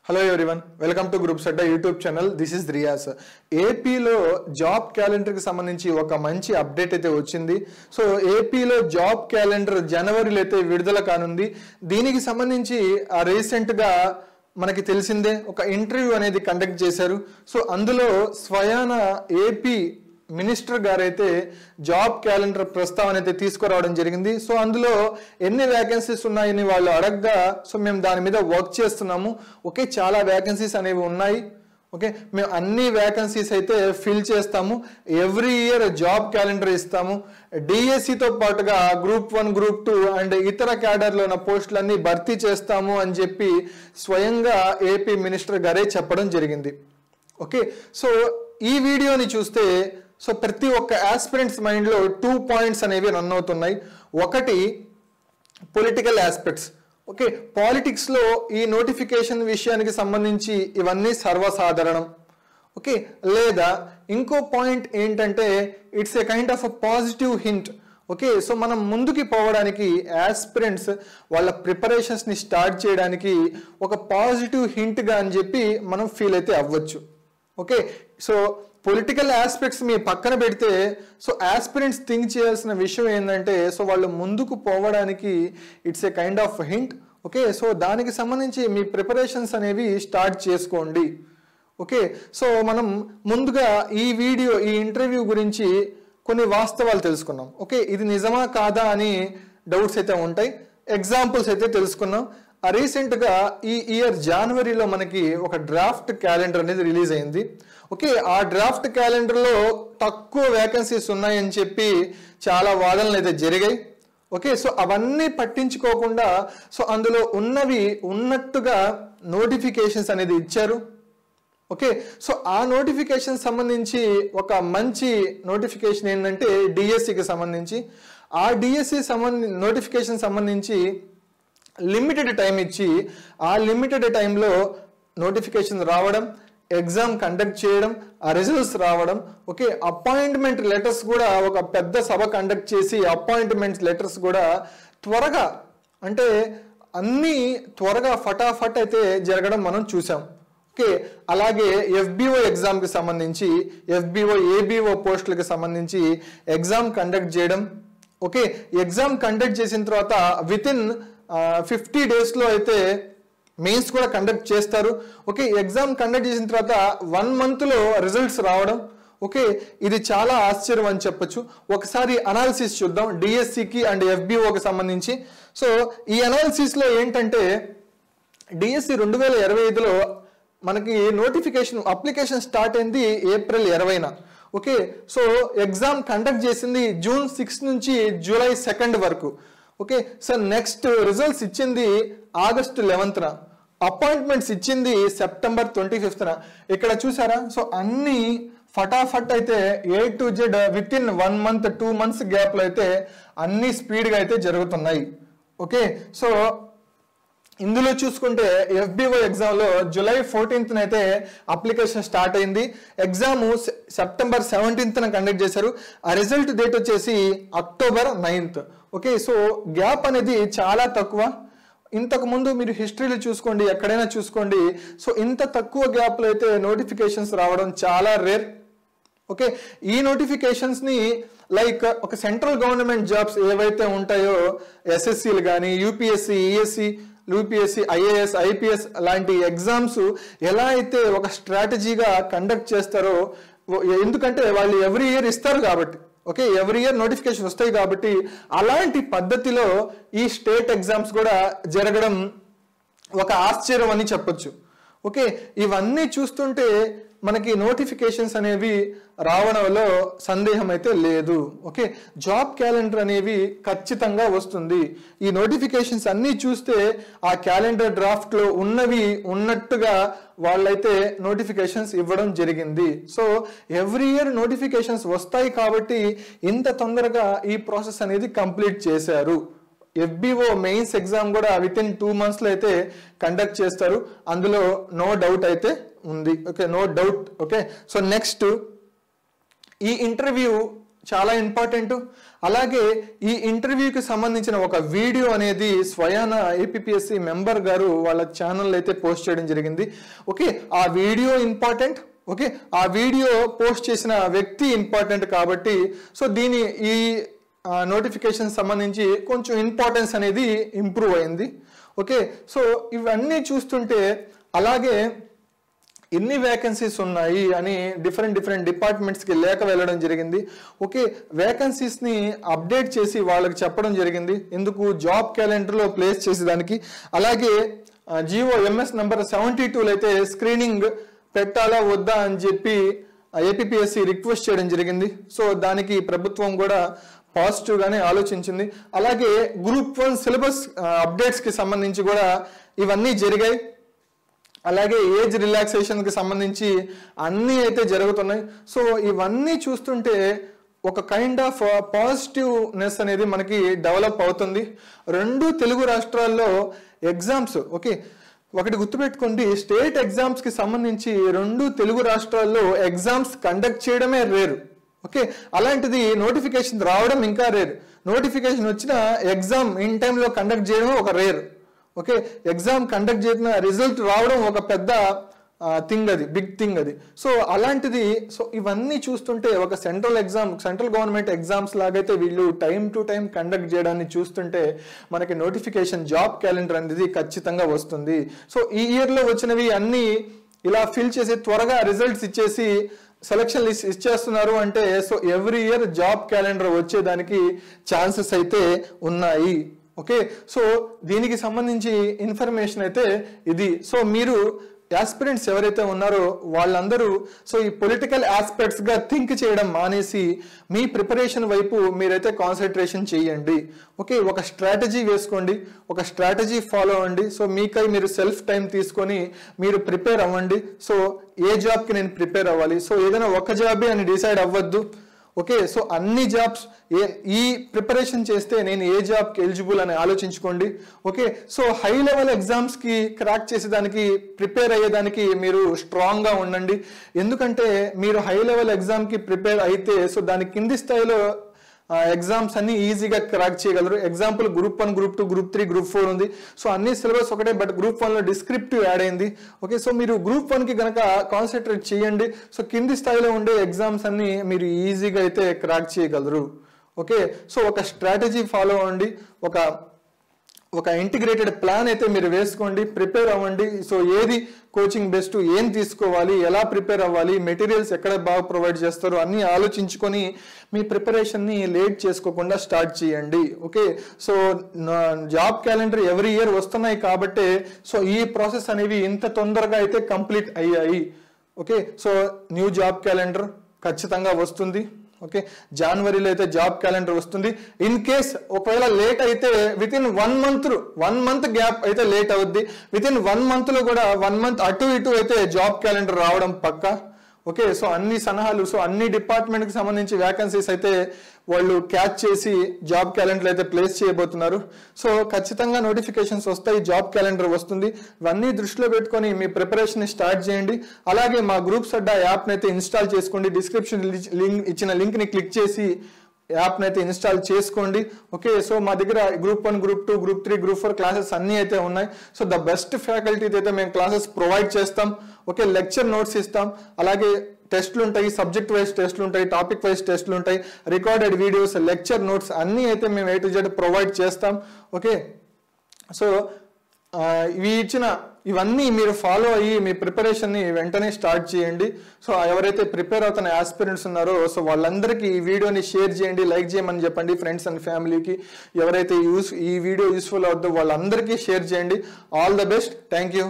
Hello everyone, welcome to Groups Adda YouTube channel. This is Riyas. AP లో job calendar కి సంబంధించి ఒక మంచి అప్డేట్ అయితే వచ్చింది. సో AP లో జాబ్ క్యాలెండర్ జనవరిలో అయితే విడుదల కానుంది. దీనికి సంబంధించి రీసెంట్ గా మనకి తెలిసిందే ఒక ఇంటర్వ్యూ అనేది కండక్ట్ చేశారు. సో అందులో స్వయాన AP మినిస్టర్ గారైతే జాబ్ క్యాలెండర్ ప్రస్తావన అయితే తీసుకురావడం జరిగింది. సో అందులో ఎన్ని వేకెన్సీస్ ఉన్నాయని వాళ్ళు అడగగా సో మేము దాని మీద వర్క్ చేస్తున్నాము. ఓకే, చాలా వేకెన్సీస్ అనేవి ఉన్నాయి. ఓకే, మేము అన్ని వేకెన్సీస్ అయితే ఫిల్ చేస్తాము. ఎవ్రీ ఇయర్ జాబ్ క్యాలెండర్ ఇస్తాము. డిఎస్సితో పాటుగా గ్రూప్ 1 గ్రూప్ 2 అండ్ ఇతర క్యాడర్లో ఉన్న పోస్టులన్నీ భర్తీ చేస్తాము అని చెప్పి స్వయంగా AP మినిస్టర్ గారే చెప్పడం జరిగింది. ఓకే, సో ఈ వీడియోని చూస్తే సో ప్రతి ఒక్క ఆస్పిరెంట్స్ మైండ్లో 2 పాయింట్స్ అనేవి రన్ అవుతున్నాయి. ఒకటి పొలిటికల్ ఆస్పెక్ట్స్. ఓకే, పాలిటిక్స్లో ఈ నోటిఫికేషన్ విషయానికి సంబంధించి ఇవన్నీ సర్వసాధారణం. ఓకే, లేదా ఇంకో పాయింట్ ఏంటంటే it's a kind of a positive hint. Okay, so మనం ముందుకి పోవడానికి ఆస్పిరెంట్స్ వాళ్ళ ప్రిపరేషన్స్ని స్టార్ట్ చేయడానికి ఒక పాజిటివ్ హింట్గా అని చెప్పి మనం ఫీల్ అయితే అవ్వచ్చు. ఓకే, సో పొలిటికల్ ఆస్పెక్ట్స్ మీ పక్కన పెడితే సో ఆస్పిరెంట్స్ థింక్ చేయాల్సిన విషయం ఏంటంటే సో వాళ్ళు ముందుకు పోవడానికి it's a kind of hint. Okay, so దానికి సంబంధించి మీ ప్రిపరేషన్స్ అనేవి స్టార్ట్ చేసుకోండి. ఓకే, సో మనం ముందుగా ఈ ఇంటర్వ్యూ గురించి కొన్ని వాస్తవాలు తెలుసుకున్నాం. ఓకే, ఇది నిజమా కాదా అని డౌట్స్ అయితే ఉంటాయి. ఎగ్జాంపుల్స్ అయితే తెలుసుకున్నాం. రీసెంట్గా ఈ ఇయర్ జనవరిలో మనకి ఒక డ్రాఫ్ట్ క్యాలెండర్ అనేది రిలీజ్ అయింది. ఓకే, ఆ డ్రాఫ్ట్ క్యాలెండర్లో తక్కువ వేకెన్సీస్ ఉన్నాయని చెప్పి చాలా వాదనలు అయితే జరిగాయి. ఓకే, సో అవన్నీ పట్టించుకోకుండా సో అందులో ఉన్నవి ఉన్నట్టుగా నోటిఫికేషన్స్ అనేది ఇచ్చారు. ఓకే, సో ఆ నోటిఫికేషన్ సంబంధించి ఒక మంచి నోటిఫికేషన్ ఏంటంటే డిఎస్సికి సంబంధించి ఆ డిఎస్సి నోటిఫికేషన్ సంబంధించి లిమిటెడ్ టైం ఇచ్చి ఆ లిమిటెడ్ టైంలో నోటిఫికేషన్ రావడం, ఎగ్జామ్ కండక్ట్ చేయడం, ఆ రిజల్ట్స్ రావడం. ఓకే, అపాయింట్మెంట్ లెటర్స్ కూడా ఒక పెద్ద సభ కండక్ట్ చేసి అపాయింట్మెంట్ లెటర్స్ కూడా త్వరగా అంటే అన్నీ త్వరగా ఫటాఫట్ అయితే జరగడం మనం చూసాం. ఓకే, అలాగే FBO ఎగ్జామ్కి సంబంధించి FBO ABO పోస్టులకు సంబంధించి ఎగ్జామ్ కండక్ట్ చేయడం. ఓకే, ఎగ్జామ్ కండక్ట్ చేసిన తర్వాత వితిన్ 50 డేస్లో అయితే మెయిన్స్ కూడా కండక్ట్ చేస్తారు. ఓకే, ఎగ్జామ్ కండక్ట్ చేసిన తర్వాత 1 మంత్లో రిజల్ట్స్ రావడం. ఓకే, ఇది చాలా ఆశ్చర్యం అని చెప్పొచ్చు. ఒకసారి అనాలిసిస్ చూద్దాం డిఎస్సికి అండ్ FBOకి సంబంధించి. సో ఈ అనాలిసిస్లో ఏంటంటే డిఎస్సి 2025లో మనకి నోటిఫికేషన్ అప్లికేషన్ స్టార్ట్ అయింది ఏప్రిల్ 20న. ఓకే, సో ఎగ్జామ్ కండక్ట్ చేసింది June 6 నుంచి July 2 వరకు. ఓకే, సో నెక్స్ట్ రిజల్ట్స్ ఇచ్చింది August 11న, అపాయింట్మెంట్స్ ఇచ్చింది September 25న. ఇక్కడ చూసారా, సో అన్ని ఫటాఫట్ అయితే A to Z within 1 month 2 months గ్యాప్లో అయితే అన్ని స్పీడ్గా అయితే జరుగుతున్నాయి. ఓకే, సో ఇందులో చూసుకుంటే FBO ఎగ్జామ్లో July 14న అయితే అప్లికేషన్ స్టార్ట్ అయింది. ఎగ్జామ్ September 17న కండక్ట్ చేశారు. ఆ రిజల్ట్ డేట్ వచ్చేసి October 9th. Okay, so gap అనేది చాలా తక్కువ. ఇంతకు ముందు మీరు హిస్టరీలో చూసుకోండి, ఎక్కడైనా చూసుకోండి, సో ఇంత తక్కువ గ్యాప్లో అయితే నోటిఫికేషన్స్ రావడం చాలా రేర్. ఓకే, ఈ నోటిఫికేషన్స్ని లైక్ ఒక సెంట్రల్ గవర్నమెంట్ జాబ్స్ ఏవైతే ఉంటాయో SSCలు కానీ UPSC ESC UPSC IAS IPS లాంటి ఎగ్జామ్స్ ఎలా అయితే ఒక స్ట్రాటజీగా కండక్ట్ చేస్తారో, ఎందుకంటే వాళ్ళు ఎవ్రీ ఇయర్ ఇస్తారు కాబట్టి. ఓకే, ఎవ్రీ ఇయర్ నోటిఫికేషన్ వస్తాయి కాబట్టి అలాంటి పద్ధతిలో ఈ స్టేట్ ఎగ్జామ్స్ కూడా జరగడం ఒక ఆశ్చర్యం అని చెప్పొచ్చు. ఓకే, ఇవన్నీ చూస్తుంటే మనకి నోటిఫికేషన్స్ అనేవి రావడంలో సందేహం అయితే లేదు. ఓకే, జాబ్ క్యాలెండర్ అనేవి ఖచ్చితంగా వస్తుంది. ఈ నోటిఫికేషన్స్ అన్నీ చూస్తే ఆ క్యాలెండర్ డ్రాఫ్ట్లో ఉన్నవి ఉన్నట్టుగా వాళ్ళైతే నోటిఫికేషన్స్ ఇవ్వడం జరిగింది. సో ఎవ్రీ ఇయర్ నోటిఫికేషన్స్ వస్తాయి కాబట్టి ఇంత తొందరగా ఈ ప్రాసెస్ అనేది కంప్లీట్ చేశారు. FBO మెయిన్స్ ఎగ్జామ్ కూడా వితిన్ 2 మంత్స్లో అయితే కండక్ట్ చేస్తారు. అందులో నో డౌట్ అయితే ఉంది. Okay, no doubt. Okay, so next ఈ ఇంటర్వ్యూ చాలా ఇంపార్టెంట్. అలాగే ఈ ఇంటర్వ్యూకి సంబంధించిన ఒక వీడియో అనేది స్వయాన ఏపీపీఎస్సీ మెంబర్ గారు వాళ్ళ ఛానల్ అయితే పోస్ట్ చేయడం జరిగింది. ఓకే, ఆ వీడియో ఇంపార్టెంట్. ఓకే, ఆ వీడియో పోస్ట్ చేసిన వ్యక్తి ఇంపార్టెంట్ కాబట్టి సో ఈ నోటిఫికేషన్ సంబంధించి కొంచెం ఇంపార్టెన్స్ అనేది ఇంప్రూవ్ అయింది. ఓకే, సో ఇవన్నీ చూస్తుంటే అలాగే ఎన్ని వేకెన్సీస్ ఉన్నాయి అని డిఫరెంట్ డిపార్ట్మెంట్స్కి లేఖ వెళ్ళడం జరిగింది. ఓకే, వేకెన్సీస్ని అప్డేట్ చేసి వాళ్ళకి చెప్పడం జరిగింది. ఎందుకు జాబ్ క్యాలెండర్లో ప్లేస్ చేసేదానికి. అలాగే జియో ఎంఎస్ నెంబర్ 72లో అయితే స్క్రీనింగ్ పెట్టాలా వద్దా అని చెప్పి ఏపీపీఎస్సీ రిక్వెస్ట్ చేయడం జరిగింది. సో దానికి ప్రభుత్వం కూడా పాజిటివ్గానే ఆలోచించింది. అలాగే గ్రూప్ 1 సిలబస్ అప్డేట్స్కి సంబంధించి కూడా ఇవన్నీ జరిగాయి. అలాగే ఏజ్ రిలాక్సేషన్కి సంబంధించి అన్నీ అయితే జరుగుతున్నాయి. సో ఇవన్నీ చూస్తుంటే ఒక కైండ్ ఆఫ్ పాజిటివ్నెస్ అనేది మనకి డెవలప్ అవుతుంది. 2 తెలుగు రాష్ట్రాల్లో ఎగ్జామ్స్. ఓకే, ఒకటి గుర్తుపెట్టుకోండి, స్టేట్ ఎగ్జామ్స్కి సంబంధించి 2 తెలుగు రాష్ట్రాల్లో ఎగ్జామ్స్ కండక్ట్ చేయడమే రేరు. ఓకే, అలాంటిది నోటిఫికేషన్ రావడం ఇంకా రేర్. నోటిఫికేషన్ వచ్చిన ఎగ్జామ్ ఇన్ టైంలో కండక్ట్ చేయడం ఒక రేర్. ఓకే, ఎగ్జామ్ కండక్ట్ చేసిన రిజల్ట్ రావడం ఒక పెద్ద థింగ్, అది బిగ్ థింగ్ అది. సో అలాంటిది సో ఇవన్నీ చూస్తుంటే ఒక సెంట్రల్ గవర్నమెంట్ ఎగ్జామ్స్ లాగైతే వీళ్ళు టైం టు టైం కండక్ట్ చేయడాన్ని చూస్తుంటే మనకి నోటిఫికేషన్ జాబ్ క్యాలెండర్ అనేది ఖచ్చితంగా వస్తుంది. సో ఈ ఇయర్లో వచ్చినవి అన్నీ ఇలా ఫిల్ చేసి త్వరగా రిజల్ట్స్ ఇచ్చేసి సెలక్షన్ లిస్ట్ ఇచ్చేస్తున్నారు అంటే so every year job calendar వచ్చేదానికి ఛాన్సెస్ అయితే ఉన్నాయి. ఓకే, సో దీనికి సంబంధించి ఇన్ఫర్మేషన్ అయితే ఇది. సో మీరు యాస్పిరెంట్స్ ఎవరైతే ఉన్నారో వాళ్ళందరూ సో ఈ పొలిటికల్ ఆస్పెక్ట్స్గా థింక్ చేయడం మానేసి మీ ప్రిపరేషన్ వైపు మీరైతే కాన్సన్ట్రేషన్ చేయండి. ఓకే, ఒక స్ట్రాటజీ వేసుకోండి, ఒక స్ట్రాటజీ ఫాలో అవ్వండి. సో మీకై మీరు సెల్ఫ్ టైం తీసుకొని మీరు ప్రిపేర్ అవ్వండి. సో ఏ జాబ్కి నేను ప్రిపేర్ అవ్వాలి, సో ఏదైనా ఒక జాబే అని డిసైడ్ అవ్వద్దు. ఓకే, సో అన్ని జాబ్స్ ఈ ప్రిపరేషన్ చేస్తే నేను ఏ జాబ్కి ఎలిజిబుల్ అని ఆలోచించుకోండి. ఓకే, సో హై లెవెల్ ఎగ్జామ్స్కి క్రాక్ చేసేదానికి ప్రిపేర్ అయ్యేదానికి మీరు స్ట్రాంగ్గా ఉండండి. ఎందుకంటే మీరు హై లెవెల్ ఎగ్జామ్కి ప్రిపేర్ అయితే సో దాని కింది స్థాయిలో ఎగ్జామ్స్ అన్ని ఈజీగా క్రాక్ చేయగలరు. Example group 1, group 2, group 3, group 4 ఉంది. సో అన్ని సిలబస్ ఒకటే, బట్ గ్రూప్ 1లో డిస్క్రిప్టివ్ యాడ్ అయింది. ఓకే, సో మీరు గ్రూప్ 1కి కనుక కాన్సన్ట్రేట్ చేయండి. సో కింది స్థాయిలో ఉండే ఎగ్జామ్స్ అన్ని మీరు ఈజీగా అయితే క్రాక్ చేయగలరు. ఓకే, సో ఒక స్ట్రాటజీ ఫాలో అవ్వండి, ఒక ఇంటిగ్రేటెడ్ ప్లాన్ అయితే మీరు వేసుకోండి, ప్రిపేర్ అవ్వండి. సో ఏది కోచింగ్ బెస్ట్, ఏం తీసుకోవాలి, ఎలా ప్రిపేర్ అవ్వాలి, మెటీరియల్స్ ఎక్కడ బాగా ప్రొవైడ్ చేస్తారో అన్నీ ఆలోచించుకొని మీ ప్రిపరేషన్ని లేట్ చేసుకోకుండా స్టార్ట్ చేయండి. Okay, so job calendar every year వస్తున్నాయి కాబట్టి సో ఈ ప్రాసెస్ అనేవి ఇంత తొందరగా అయితే కంప్లీట్ అయ్యాయి. Okay, so new job calendar ఖచ్చితంగా వస్తుంది. ఓకే, జనవరిలో అయితే జాబ్ క్యాలెండర్ వస్తుంది. ఇన్ కేస్ ఒకవేళ లేట్ అయితే విత్ ఇన్ 1 మంత్ గ్యాప్ అయితే లేట్ అవుద్ది. విత్ ఇన్ 1 మంత్లో కూడా 1 మంత్ అటు ఇటు అయితే జాబ్ క్యాలెండర్ రావడం పక్కా. ఓకే, సో అన్ని సలహాలు, సో అన్ని డిపార్ట్మెంట్కి సంబంధించి వ్యాకెన్సీస్ అయితే వాళ్ళు క్యాచ్ చేసి జాబ్ క్యాలెండర్ అయితే ప్లేస్ చేయబోతున్నారు. సో ఖచ్చితంగా నోటిఫికేషన్స్ వస్తాయి, జాబ్ క్యాలెండర్ వస్తుంది. ఇవన్నీ దృష్టిలో పెట్టుకొని మీ ప్రిపరేషన్ స్టార్ట్ చేయండి. అలాగే మా గ్రూప్స్ అడ్డా యాప్ని అయితే ఇన్స్టాల్ చేసుకోండి. డిస్క్రిప్షన్ ఇచ్చిన లింక్ని క్లిక్ చేసి యాప్ని అయితే ఇన్స్టాల్ చేసుకోండి. ఓకే, సో మా దగ్గర group 1, group 2, group 3, group 4 classes అన్నీ అయితే ఉన్నాయి. సో ద బెస్ట్ ఫ్యాకల్టీ అయితే మేము క్లాసెస్ ప్రొవైడ్ చేస్తాం. ఓకే, లెక్చర్ నోట్స్ ఇస్తాం, అలాగే టెస్ట్లు ఉంటాయి, సబ్జెక్ట్ వైజ్ టెస్ట్లు ఉంటాయి, టాపిక్ వైజ్ టెస్ట్లు ఉంటాయి, రికార్డెడ్ వీడియోస్, లెక్చర్ నోట్స్ అన్నీ అయితే మేము A to Z ప్రొవైడ్ చేస్తాం. ఓకే, సో ఇవన్నీ మీరు ఫాలో అయ్యి మీ ప్రిపరేషన్ని వెంటనే స్టార్ట్ చేయండి. సో ఎవరైతే ప్రిపేర్ అవుతున్న ఆస్పిరెంట్స్ ఉన్నారో సో వాళ్ళందరికీ ఈ వీడియోని షేర్ చేయండి, లైక్ చేయమని చెప్పండి ఫ్రెండ్స్ అండ్ ఫ్యామిలీకి. ఎవరైతే ఈ వీడియో యూస్ఫుల్ అవుతుందో వాళ్ళందరికీ షేర్ చేయండి. All the best. Thank you.